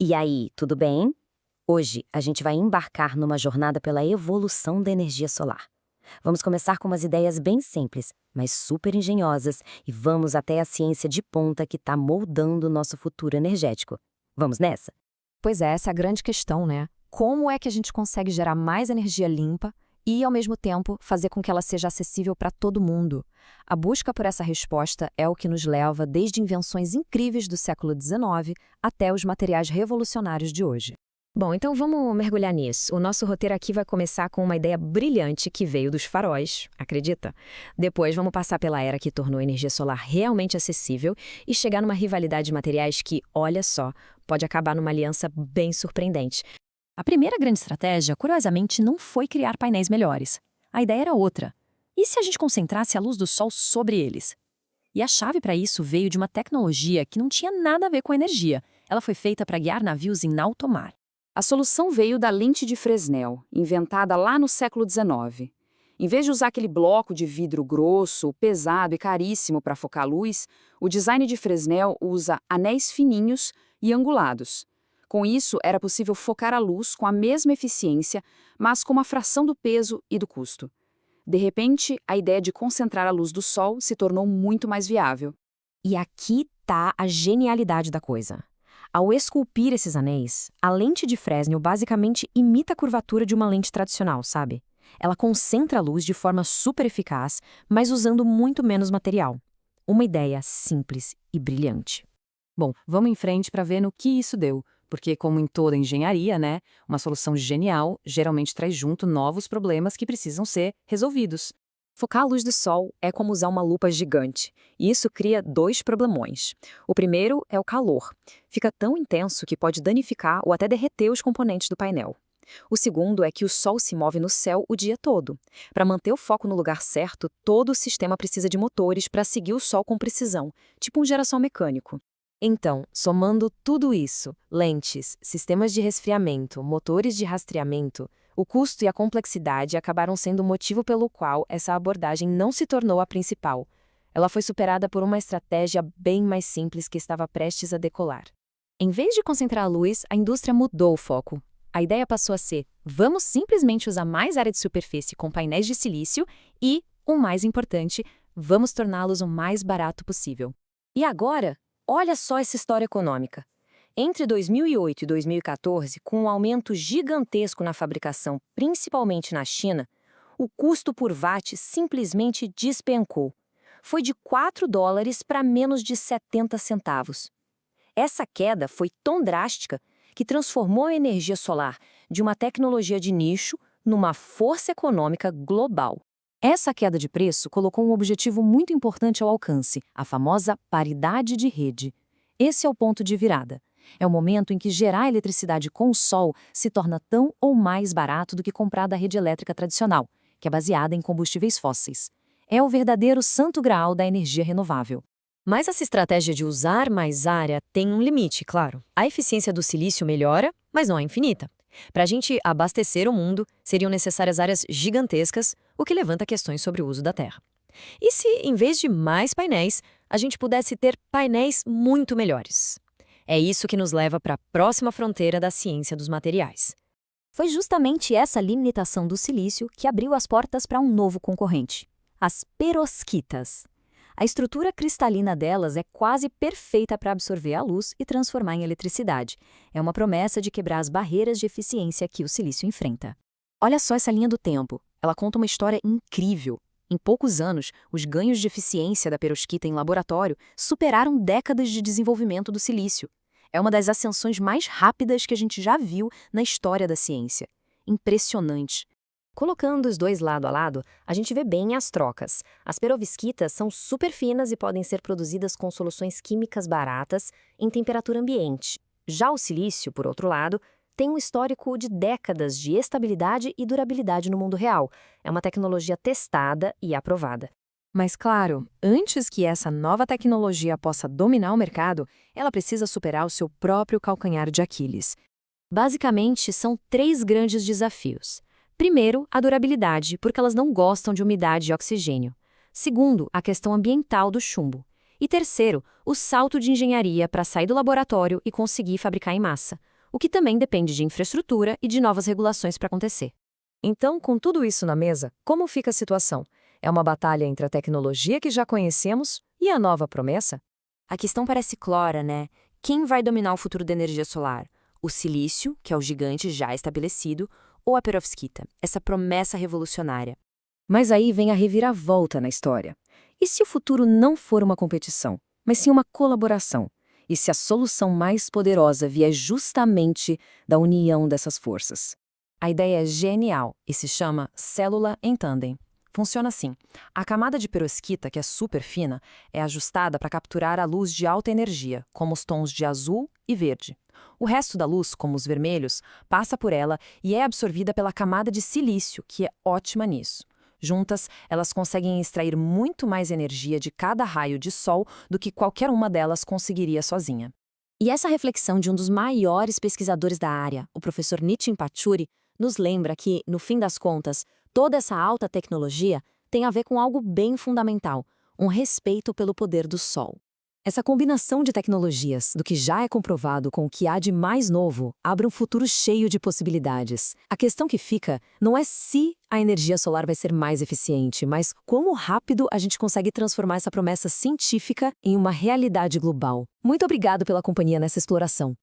E aí, tudo bem? Hoje a gente vai embarcar numa jornada pela evolução da energia solar. Vamos começar com umas ideias bem simples, mas super engenhosas, e vamos até a ciência de ponta que está moldando o nosso futuro energético. Vamos nessa? Pois é, essa é a grande questão, né? Como é que a gente consegue gerar mais energia limpa e, ao mesmo tempo, fazer com que ela seja acessível para todo mundo? A busca por essa resposta é o que nos leva desde invenções incríveis do século XIX até os materiais revolucionários de hoje. Bom, então vamos mergulhar nisso. O nosso roteiro aqui vai começar com uma ideia brilhante que veio dos faróis, acredita? Depois vamos passar pela era que tornou a energia solar realmente acessível e chegar numa rivalidade de materiais que, olha só, pode acabar numa aliança bem surpreendente. A primeira grande estratégia, curiosamente, não foi criar painéis melhores. A ideia era outra. E se a gente concentrasse a luz do sol sobre eles? E a chave para isso veio de uma tecnologia que não tinha nada a ver com energia. Ela foi feita para guiar navios em alto mar. A solução veio da lente de Fresnel, inventada lá no século XIX. Em vez de usar aquele bloco de vidro grosso, pesado e caríssimo para focar a luz, o design de Fresnel usa anéis fininhos e angulados. Com isso, era possível focar a luz com a mesma eficiência, mas com uma fração do peso e do custo. De repente, a ideia de concentrar a luz do sol se tornou muito mais viável. E aqui tá a genialidade da coisa. Ao esculpir esses anéis, a lente de Fresnel basicamente imita a curvatura de uma lente tradicional, sabe? Ela concentra a luz de forma super eficaz, mas usando muito menos material. Uma ideia simples e brilhante. Bom, vamos em frente para ver no que isso deu, porque como em toda engenharia, né, uma solução genial geralmente traz junto novos problemas que precisam ser resolvidos. Focar a luz do sol é como usar uma lupa gigante, e isso cria dois problemões. O primeiro é o calor. Fica tão intenso que pode danificar ou até derreter os componentes do painel. O segundo é que o sol se move no céu o dia todo. Para manter o foco no lugar certo, todo o sistema precisa de motores para seguir o sol com precisão, tipo um girassol mecânico. Então, somando tudo isso, lentes, sistemas de resfriamento, motores de rastreamento, o custo e a complexidade acabaram sendo o motivo pelo qual essa abordagem não se tornou a principal. Ela foi superada por uma estratégia bem mais simples que estava prestes a decolar. Em vez de concentrar a luz, a indústria mudou o foco. A ideia passou a ser: vamos simplesmente usar mais área de superfície com painéis de silício e, o mais importante, vamos torná-los o mais barato possível. E agora, olha só essa história econômica. Entre 2008 e 2014, com um aumento gigantesco na fabricação, principalmente na China, o custo por watt simplesmente despencou. Foi de $4 para menos de 70 centavos. Essa queda foi tão drástica que transformou a energia solar de uma tecnologia de nicho numa força econômica global. Essa queda de preço colocou um objetivo muito importante ao alcance, a famosa paridade de rede. Esse é o ponto de virada. É o momento em que gerar eletricidade com o sol se torna tão ou mais barato do que comprar da rede elétrica tradicional, que é baseada em combustíveis fósseis. É o verdadeiro santo graal da energia renovável. Mas essa estratégia de usar mais área tem um limite, claro. A eficiência do silício melhora, mas não é infinita. Para a gente abastecer o mundo, seriam necessárias áreas gigantescas, o que levanta questões sobre o uso da Terra. E se, em vez de mais painéis, a gente pudesse ter painéis muito melhores? É isso que nos leva para a próxima fronteira da ciência dos materiais. Foi justamente essa limitação do silício que abriu as portas para um novo concorrente: as perovskitas. A estrutura cristalina delas é quase perfeita para absorver a luz e transformar em eletricidade. É uma promessa de quebrar as barreiras de eficiência que o silício enfrenta. Olha só essa linha do tempo. Ela conta uma história incrível. Em poucos anos, os ganhos de eficiência da perovskita em laboratório superaram décadas de desenvolvimento do silício. É uma das ascensões mais rápidas que a gente já viu na história da ciência. Impressionante. Colocando os dois lado a lado, a gente vê bem as trocas. As perovskitas são super finas e podem ser produzidas com soluções químicas baratas em temperatura ambiente. Já o silício, por outro lado, tem um histórico de décadas de estabilidade e durabilidade no mundo real. É uma tecnologia testada e aprovada. Mas claro, antes que essa nova tecnologia possa dominar o mercado, ela precisa superar o seu próprio calcanhar de Aquiles. Basicamente, são 3 grandes desafios. Primeiro, a durabilidade, porque elas não gostam de umidade e oxigênio. Segundo, a questão ambiental do chumbo. E terceiro, o salto de engenharia para sair do laboratório e conseguir fabricar em massa, o que também depende de infraestrutura e de novas regulações para acontecer. Então, com tudo isso na mesa, como fica a situação? É uma batalha entre a tecnologia que já conhecemos e a nova promessa? A questão parece clara, né? Quem vai dominar o futuro da energia solar? O silício, que é o gigante já estabelecido, ou a perovskita, essa promessa revolucionária? Mas aí vem a reviravolta na história. E se o futuro não for uma competição, mas sim uma colaboração? E se a solução mais poderosa vier justamente da união dessas forças? A ideia é genial e se chama célula em tandem. Funciona assim. A camada de perovskita, que é super fina, é ajustada para capturar a luz de alta energia, como os tons de azul e verde. O resto da luz, como os vermelhos, passa por ela e é absorvida pela camada de silício, que é ótima nisso. Juntas, elas conseguem extrair muito mais energia de cada raio de sol do que qualquer uma delas conseguiria sozinha. E essa reflexão de um dos maiores pesquisadores da área, o professor Nitin Pachuri, nos lembra que, no fim das contas, toda essa alta tecnologia tem a ver com algo bem fundamental, um respeito pelo poder do Sol. Essa combinação de tecnologias, do que já é comprovado com o que há de mais novo, abre um futuro cheio de possibilidades. A questão que fica não é se a energia solar vai ser mais eficiente, mas como rápido a gente consegue transformar essa promessa científica em uma realidade global. Muito obrigado pela companhia nessa exploração.